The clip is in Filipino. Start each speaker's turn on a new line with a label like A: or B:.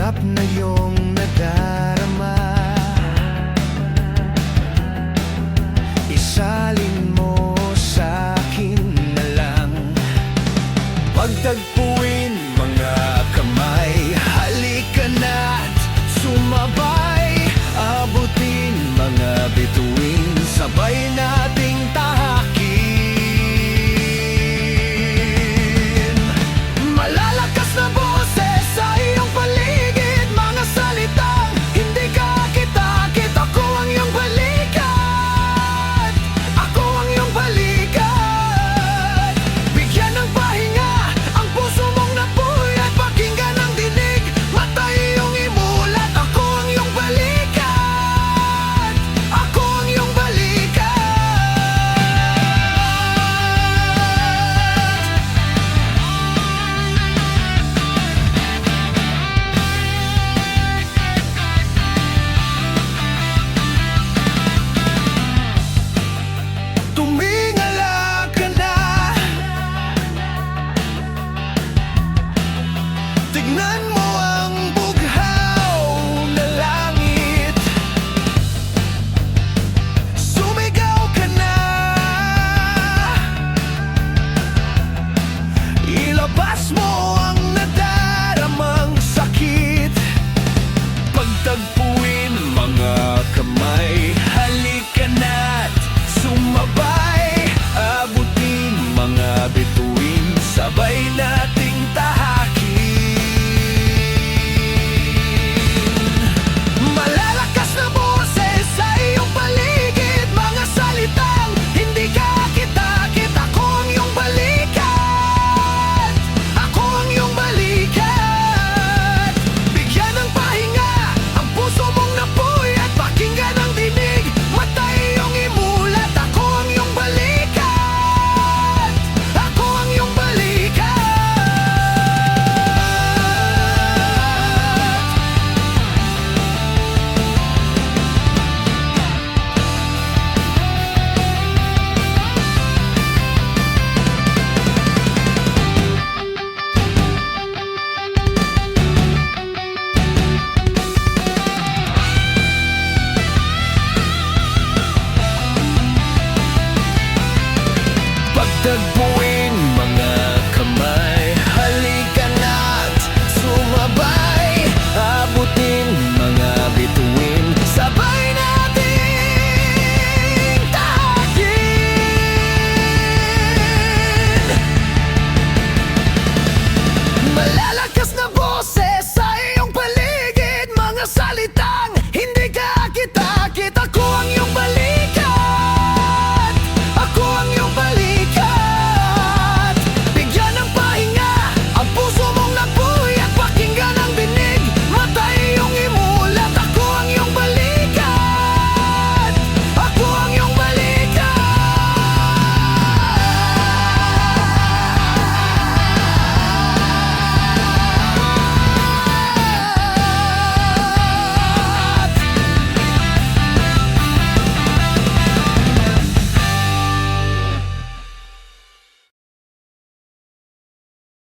A: Sarap na iyong nadarama, isalin mo sa'kin na lang. Pagtagpuin mga kamay, halika na't sumabay. Abutin mga bituin, sabay nating tahakin. Malalakas na boses sa iyong paligid, mga salitang hindi ka kitakit. Ako ang iyong balikat, ako ang iyong balikat. Bigyan ng pahinga ang puso mong napuyat, pakinggan ang dinig, mata iyong imulat. Ako ang iyong balikat, ako ang iyong balikat. Tumingala ka na, tignan